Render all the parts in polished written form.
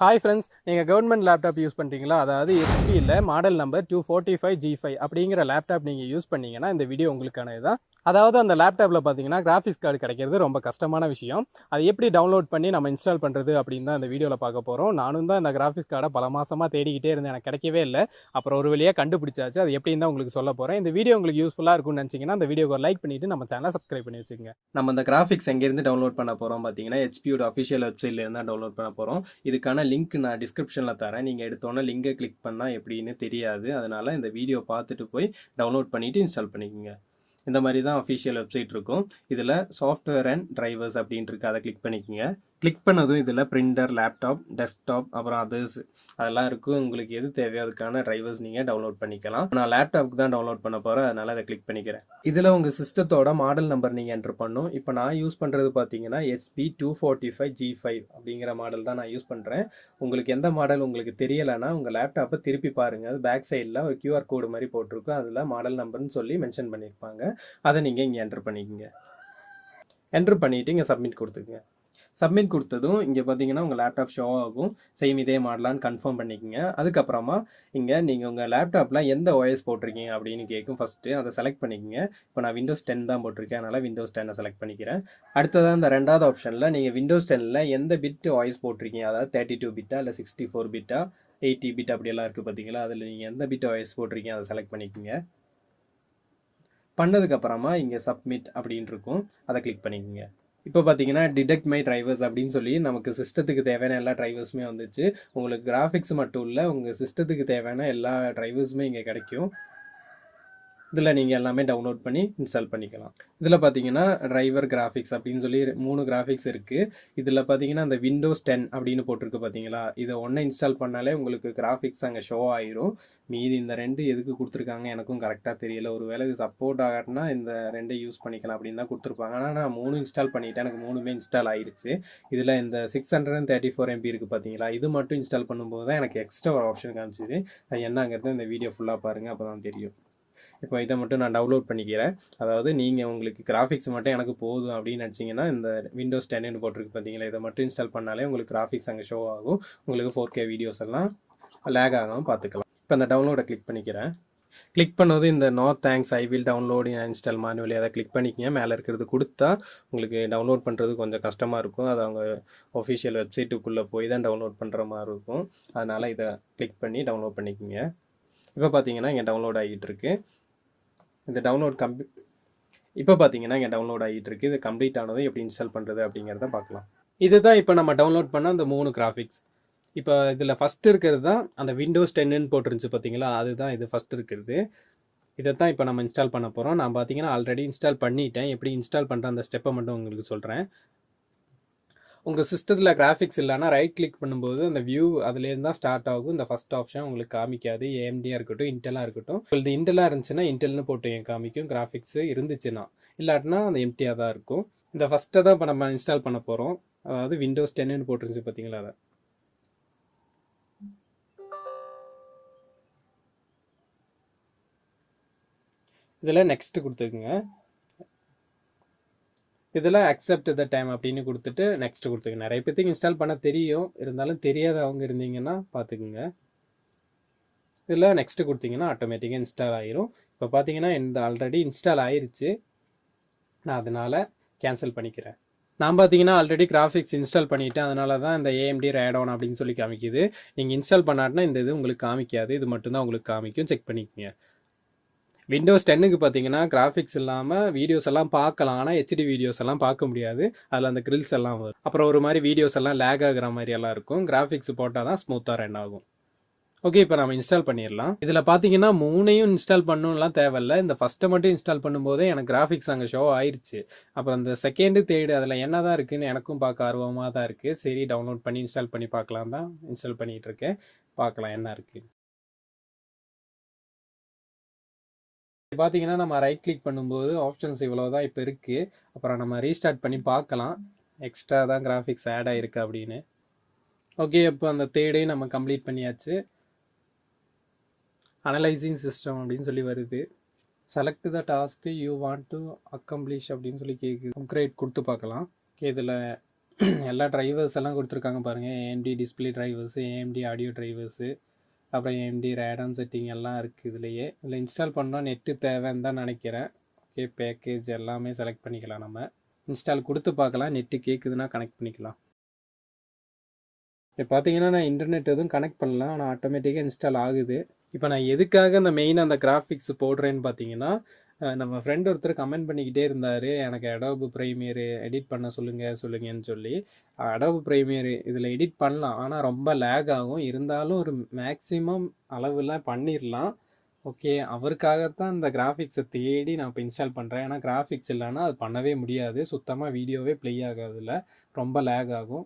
Hi friends, நீங்கள் government laptop use பண்ணுறீங்களா? அதாவது ஹெச்பியில் மாடல் நம்பர் 245G5 அப்படிங்கிற லேப்டாப் நீங்கள் யூஸ் பண்ணீங்கன்னா இந்த வீடியோ உங்களுக்கானது தான். அதாவது அந்த லேப்டாப்பில் பார்த்தீங்கன்னா கிராஃபிக்ஸ் கார்டு கிடைக்கிறது ரொம்ப கஷ்டமான விஷயம். அதை எப்படி டவுன்லோட் பண்ணி நம்ம இன்ஸ்டால் பண்ணுறது அப்படின்னு தான் இந்த வீடியோவில் பார்க்க போகிறோம். நானும் தான் இந்த கிராஃபிக்ஸ் கார்டை பல மாதமாக தேடிக்கிட்டே இருந்தேன், எனக்கு கிடைக்கவே இல்லை. அப்புறம் ஒரு வழியாக கண்டுபிடிச்சாச்சு. அது எப்படின்னு தான் உங்களுக்கு சொல்ல போகிறேன். இந்த வீடியோ உங்களுக்கு யூஸ்ஃபுல்லாக இருக்கும்னு நினச்சிங்கன்னா இந்த வீடியோக்கு லைக் பண்ணிவிட்டு நம்ம சேனலை சப்ஸ்கிரைப் பண்ணி வச்சுக்கோங்க. நம்ம இந்த கிராஃபிக்ஸ் எங்கேருந்து டவுன்லோட் பண்ண போகிறோம் பார்த்தீங்கன்னா ஹெச்பியோட அஃபிஷியல் வெப்சைட்லேருந்து தான் டவுன்லோட் பண்ண போகிறோம். இதுக்கான லிங்க் நான் டிஸ்கிரிப்ஷனில் தரேன். நீங்கள் எடுத்தோன்னே லிங்கை கிளிக் பண்ணால் எப்படின்னு தெரியாது. அதனால் இந்த வீடியோ பார்த்துட்டு போய் டவுன்லோட் பண்ணிவிட்டு இன்ஸ்டால் பண்ணிக்கோங்க. இந்த மாதிரி தான் அஃபிஷியல் வெப்சைட் இருக்கும். இதில் சாஃப்ட்வேர் அண்ட் டிரைவர்ஸ் அப்படின்ட்டு இருக்குது, அதை கிளிக் பண்ணிக்கோங்க. கிளிக் பண்ணதும் இதில் பிரிண்டர், லேப்டாப், டெஸ்க்டாப், அப்புறம் அதர்ஸ் அதெல்லாம் இருக்கும். உங்களுக்கு எது தேவையோ அதுக்கான டிரைவர்ஸ் நீங்கள் டவுன்லோட் பண்ணிக்கலாம். நான் லேப்டாப்புக்கு தான் டவுன்லோட் பண்ண போகிறேன், அதனால் அதை கிளிக் பண்ணிக்கிறேன். இதில் உங்கள் சிஸ்டத்தோட மாடல் நம்பர் நீங்கள் என்ட்ரு பண்ணணும். இப்போ நான் யூஸ் பண்ணுறது பார்த்தீங்கன்னா HP 245G5 அப்படிங்கிற மாடல் தான் நான் யூஸ் பண்ணுறேன். உங்களுக்கு எந்த மாடல் உங்களுக்கு தெரியலைன்னா உங்கள் லேப்டாப்பை திருப்பி பாருங்கள். அது பேக் சைடில் ஒரு QR கோடு மாதிரி போட்டிருக்கும், அதில் மாடல் நம்பர்னு சொல்லி மென்ஷன் பண்ணியிருப்பாங்க. அதை நீங்கள் இங்கே என்ட்ரு பண்ணிக்கோங்க. என்ட்ரு பண்ணிவிட்டு இங்கே சப்மிட் கொடுத்துக்குங்க. சப்மிட் கொடுத்ததும் இங்கே பார்த்தீங்கன்னா உங்கள் லேப்டாப் ஷோ ஆகும். சேம் இதே மாடலான்னு கன்ஃபார்ம் பண்ணிக்கோங்க. அதுக்கப்புறமா இங்கே நீங்கள் உங்கள் லேப்டாப்பில் எந்த OS போட்டிருக்கீங்க அப்படின்னு கேட்கும். ஃபஸ்ட்டு அதை செலக்ட் பண்ணிக்கோங்க. இப்போ நான் Windows 10 தான் போட்டிருக்கேன், அதனால் Windows 10 செலக்ட் பண்ணிக்கிறேன். அடுத்ததாக இந்த ரெண்டாவது ஆப்ஷனில் நீங்கள் Windows 10 எந்த பிட் OS போட்டிருக்கீங்க, அதாவது 32 பிட்டா இல்லை 64 பிட்டா 80 பிட் அப்படியெல்லாம் இருக்குது பார்த்தீங்களா, அதில் நீங்கள் எந்த பிட் OS போட்டிருக்கீங்க அதை செலக்ட் பண்ணிக்கோங்க. பண்ணதுக்கப்புறமா இங்கே சப்மிட் அப்படின்னு இருக்கும், அதை கிளிக் பண்ணிக்கோங்க. இப்போ பார்த்தீங்கன்னா டிடெக்ட் மை டிரைவர்ஸ் அப்படின்னு சொல்லி நமக்கு சிஸ்டத்துக்கு தேவையான எல்லா டிரைவர்ஸுமே வந்துச்சு. உங்களுக்கு கிராஃபிக்ஸ் மட்டும் இல்லை, உங்கள் சிஸ்டத்துக்கு தேவையான எல்லா டிரைவர்ஸுமே இங்கே கிடைக்கும். இதில் நீங்கள் எல்லாமே டவுன்லோட் பண்ணி இன்ஸ்டால் பண்ணிக்கலாம். இதில் பார்த்தீங்கன்னா டிரைவர் கிராஃபிக்ஸ் அப்படின்னு சொல்லி 3 கிராஃபிக்ஸ் இருக்குது. இதில் பார்த்தீங்கன்னா அந்த Windows 10 அப்படின்னு போட்டிருக்கு பார்த்தீங்களா, இதை ஒன்று இன்ஸ்டால் பண்ணாலே உங்களுக்கு கிராஃபிக்ஸ் அங்கே ஷோ ஆயிரும். மீதி இந்த 2 எதுக்கு கொடுத்துருக்காங்க எனக்கும் கரெக்டாக தெரியல. ஒரு வேளை இது சப்போர்ட் ஆகட்டுனா இந்த 2 யூஸ் பண்ணிக்கலாம் அப்படின்னு தான் கொடுத்துருப்பாங்க. ஆனால் நான் 3 இன்ஸ்டால் பண்ணிவிட்டேன், எனக்கு 3மே இன்ஸ்டால் ஆயிடுச்சு. இதில் இந்த 634 MB இருக்குது பார்த்தீங்களா, இது மட்டும் இன்ஸ்டால் பண்ணும்போது தான் எனக்கு எக்ஸ்ட்ரா ஒரு ஆப்ஷன் காமிச்சிது. அது என்னங்கிறது இந்த வீடியோ ஃபுல்லாக பாருங்கள், அப்போ தான் தெரியும். இப்போ இதை மட்டும் நான் டவுன்லோட் பண்ணிக்கிறேன். அதாவது நீங்கள் உங்களுக்கு கிராஃபிக்ஸ் மட்டும் எனக்கு போதும் அப்படின்னு நினச்சிங்கன்னா இந்த Windows 10 போட்டிருக்கு பார்த்தீங்களா, இதை மட்டும் இன்ஸ்டால் பண்ணாலே உங்களுக்கு கிராஃபிக்ஸ் அங்கே ஷோ ஆகும். உங்களுக்கு 4K வீடியோஸ் எல்லாம் லேக் ஆகாமல் பார்த்துக்கலாம். இப்போ அந்த டவுன்லோடை கிளிக் பண்ணிக்கிறேன். கிளிக் பண்ணது இந்த no thanks I will download install manually அதை கிளிக் பண்ணிக்கங்க. மேலே இருக்கிறது கொடுத்தா உங்களுக்கு டவுன்லோட் பண்ணுறது கொஞ்சம் கஷ்டமாக இருக்கும். அது அவங்க ஒஃபிஷியல் வெப்சைட்டுக்குள்ளே போய் தான் டவுன்லோட் பண்ணுற மாதிரி இருக்கும். அதனால் இதை கிளிக் பண்ணி டவுன்லோட் பண்ணிக்கோங்க. இப்போ பார்த்தீங்கன்னா இங்கே டவுன்லோட் ஆகிட்டு இருக்கு. இந்த டவுன்லோட் இப்போ பார்த்தீங்கன்னா இங்கே டவுன்லோட் ஆகிட்டு இருக்குது. இது கம்ப்ளீட் ஆனதும் எப்படி இன்ஸ்டால் பண்ணுறது அப்படிங்கிறத பார்க்கலாம். இதுதான் இப்போ நம்ம டவுன்லோட் பண்ண அந்த 3 கிராஃபிக்ஸ். இப்போ இதில் ஃபஸ்ட்டு இருக்கிறது தான் அந்த Windows 10 போட்டுருந்துச்சு பார்த்தீங்களா, அதுதான் இது ஃபஸ்ட்டு இருக்கிறது. இதை தான் இப்போ நம்ம இன்ஸ்டால் பண்ண போகிறோம். நான் பார்த்தீங்கன்னா ஆல்ரெடி இன்ஸ்டால் பண்ணிட்டேன். எப்படி இன்ஸ்டால் பண்ணுற அந்த ஸ்டெப்பை மட்டும் உங்களுக்கு சொல்கிறேன். உங்கள் சிஸ்டத்தில் கிராஃபிக்ஸ் இல்லைனா ரைட் கிளிக் பண்ணும்போது அந்த வியூ அதுலேருந்து தான் ஸ்டார்ட் ஆகும். இந்த ஃபஸ்ட் ஆப்ஷன் உங்களுக்கு காமிக்காது. AMDயாக இருக்கட்டும், இன்டெலாக இருக்கட்டும். உங்களுக்கு இன்டெலாக இருந்துச்சுன்னா இன்டெல்னு போட்டு காமிக்கும். கிராஃபிக்ஸ் இருந்துச்சுன்னா, இல்லாட்டினா அந்த எம்டியாக தான் இருக்கும். இந்த ஃபஸ்ட்டை தான் இப்போ நம்ம இன்ஸ்டால் பண்ண போகிறோம். அதாவது Windows 10 போட்டுருந்துச்சு பார்த்தீங்களா, அதை இதில் நெக்ஸ்ட்டு கொடுத்துக்குங்க. இதில் அக்செப்ட் த டைம் அப்படின்னு கொடுத்துட்டு நெக்ஸ்ட் கொடுத்துங்க. நிறைய பேருக்கு இன்ஸ்டால் பண்ண தெரியும், இருந்தாலும் தெரியாதவங்க இருந்தீங்கன்னா பார்த்துக்குங்க. இதில் நெக்ஸ்ட் கொடுத்தீங்கன்னா ஆட்டோமேட்டிக்காக இன்ஸ்டால் ஆயிரும். இப்போ பார்த்தீங்கன்னா இந்த ஆல்ரெடி இன்ஸ்டால் ஆயிருச்சு, நான் அதனால் கேன்சல் பண்ணிக்கிறேன். நான் பார்த்தீங்கன்னா ஆல்ரெடி கிராஃபிக்ஸ் இன்ஸ்டால் பண்ணிவிட்டேன், அதனால தான் இந்த AMD ரேடான் அப்படின்னு சொல்லி காமிக்குது. நீங்கள் இன்ஸ்டால் பண்ணாட்டினா இந்த இது உங்களுக்கு காமிக்காது, இது மட்டும்தான் உங்களுக்கு காமிக்கும். செக் பண்ணிக்கோங்க. Windows 10 பார்த்தீங்கன்னா கிராஃபிக்ஸ் இல்லாமல் வீடியோஸ் எல்லாம் பார்க்கலாம், ஆனால் HD வீடியோஸ் எல்லாம் பார்க்க முடியாது. அதில் அந்த கிரில்ஸ் எல்லாம் வரும். அப்புறம் ஒரு மாதிரி வீடியோஸ் எல்லாம் லேக் ஆகிற மாதிரி எல்லாம் இருக்கும். கிராஃபிக்ஸ் போட்டால் தான் ஸ்மூத்தாக ரன் ஆகும். ஓகே, இப்போ நம்ம இன்ஸ்டால் பண்ணிடலாம். இதில் பார்த்தீங்கன்னா 3ஐயும் இன்ஸ்டால் பண்ணணும்லாம் தேவையில்லை. இந்த ஃபஸ்ட்டை மட்டும் இன்ஸ்டால் பண்ணும்போதே எனக்கு கிராஃபிக்ஸ் அங்கே ஷோ ஆயிடுச்சு. அப்புறம் இந்த செகண்டு தேர்டு அதில் என்ன தான் இருக்குதுன்னு எனக்கும் பார்க்க ஆர்வமாக தான் இருக்குது. சரி, டவுன்லோட் பண்ணி இன்ஸ்டால் பண்ணி பார்க்கலாம் தான் இன்ஸ்டால் பண்ணிகிட்டு இருக்கேன். பார்க்கலாம் என்ன இருக்குது. பார்த்தீங்கன்னா நம்ம ரைட் கிளிக் பண்ணும்போது ஆப்ஷன்ஸ் இவ்வளோ தான் இப்போ இருக்குது. அப்புறம் நம்ம ரீஸ்டார்ட் பண்ணி பார்க்கலாம் எக்ஸ்ட்ரா தான் கிராஃபிக்ஸ் ஆட் ஆகிருக்கு அப்படின்னு. ஓகே, இப்போ அந்த தேர்டையும் நம்ம கம்ப்ளீட் பண்ணியாச்சு. அனலைசிங் சிஸ்டம் அப்படின்னு சொல்லி வருது. Select the task you want to accomplish அப்படின்னு சொல்லி கேட்குது. அப்கிரேட் கொடுத்து பார்க்கலாம். ஓகே, இதில் எல்லா டிரைவர்ஸ் எல்லாம் கொடுத்துருக்காங்க பாருங்கள். AMD display drivers, AMD audio drivers, அப்புறம் ஏஎம்டி ரேடான் செட்டிங் எல்லாம் இருக்குது இதுலேயே. இதில் இன்ஸ்டால் பண்ணால் நெட்டு தேவைன்னு தான் நினைக்கிறேன். ஓகே, பேக்கேஜ் எல்லாமே செலக்ட் பண்ணிக்கலாம். நம்ம இன்ஸ்டால் கொடுத்து பார்க்கலாம், நெட்டு கேட்குதுன்னா கனெக்ட் பண்ணிக்கலாம். இப்போ பார்த்தீங்கன்னா நான் இன்டர்நெட் எதுவும் கனெக்ட் பண்ணலாம், ஆனால் ஆட்டோமேட்டிக்காக இன்ஸ்டால் ஆகுது. இப்போ நான் எதுக்காக அந்த மெயின் அந்த கிராஃபிக்ஸ் போடுறேன்னு பார்த்தீங்கன்னா, நம்ம ஃப்ரெண்ட் ஒருத்தர் கமெண்ட் பண்ணிக்கிட்டே இருந்தார், எனக்கு அடோப் ப்ரீமியர் எடிட் பண்ண சொல்லுங்கன்னு சொல்லி. அடோப் ப்ரீமியர் இதில் எடிட் பண்ணலாம், ஆனால் ரொம்ப லேக் ஆகும். இருந்தாலும் ஒரு மேக்ஸிமம் அளவில் பண்ணிடலாம். ஓகே, அவருக்காகத்தான் இந்த கிராஃபிக்ஸை தேடி நான் இப்போ இன்ஸ்டால் பண்ணுறேன். ஏன்னா கிராஃபிக்ஸ் இல்லைன்னா அது பண்ணவே முடியாது, சுத்தமாக வீடியோவே ப்ளே ஆகாதுல்ல, ரொம்ப லேக் ஆகும்.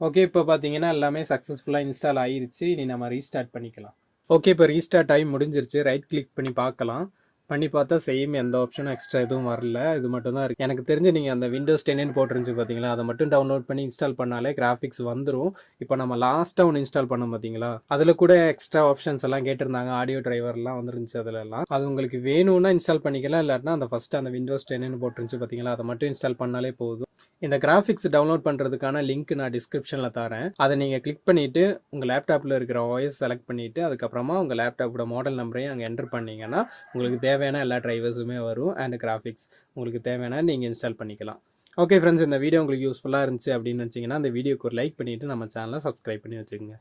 ஓகே, இப்போ பார்த்தீங்கன்னா எல்லாமே சக்ஸஸ்ஃபுல்லாக இன்ஸ்டால் ஆகிருச்சு. இனி நம்ம ரீஸ்டார்ட் பண்ணிக்கலாம். ஓகே, இப்போ ரீஸ்டார்ட் ஆகி முடிஞ்சிருச்சு. ரைட் கிளிக் பண்ணி பார்க்கலாம். பண்ணி பார்த்தா சேம், எந்த ஆப்ஷனும் எக்ஸ்ட்ரா எதுவும் வரல, இது மட்டும் தான் இருக்குது. எனக்கு தெரிஞ்சு நீங்கள் அந்த விண்டோஸ் 10 போட்டுருந்துச்சு பார்த்தீங்களா, அதை மட்டும் டவுன்லோட் பண்ணி இன்ஸ்டால் பண்ணாலே கிராஃபிக்ஸ் வந்துடும். இப்போ நம்ம லாஸ்ட்டாக ஒன்று இன்ஸ்டால் பண்ணோம் பார்த்தீங்களா, அதில் கூட எக்ஸ்ட்ரா ஆப்ஷன்ஸ் எல்லாம் கேட்டிருந்தாங்க, ஆடியோ டிரைவர்லாம் வந்துருந்துச்சு. அதிலெல்லாம் அது உங்களுக்கு வேணும்னா இன்ஸ்டால் பண்ணிக்கலாம், இல்லாட்டினா அந்த ஃபஸ்ட்டு அந்த விண்டோஸ் 10 போட்டுருந்துச்சு பார்த்தீங்களா, அதை மட்டும் இன்ஸ்டால் பண்ணாலே போதும். இந்த கிராஃபிக்ஸ் டவுன்லோட் பண்ணுறதுக்கான லிங்க் நான் டிஸ்கிரிப்ஷனில் தரேன். அதை நீங்கள் கிளிக் பண்ணிவிட்டு உங்கள் லேப்டாப்பில் இருக்கிற OS செலக்ட் பண்ணிவிட்டு அதுக்கப்புறமா உங்கள் லேப்டாப்போட மாடல் நம்பரையும் அங்கே என்டர் பண்ணிங்கன்னா உங்களுக்கு தேவையான எல்லா டிரைவர்ஸுமே வரும். அண்ட் கிராஃபிக்ஸ் உங்களுக்கு தேவையான நீங்கள் இன்ஸ்டால் பண்ணிக்கலாம். ஓகே ஃப்ரெண்ட்ஸ், இந்த வீடியோ உங்களுக்கு யூஸ்ஃபுல்லாக இருந்துச்சு அப்படின்னு நினச்சிங்கன்னா அந்த வீடியோக்கு ஒரு லைக் பண்ணிவிட்டு நம்ம சேனலை சப்ஸ்கிரைப் பண்ணி வச்சுக்கோங்க.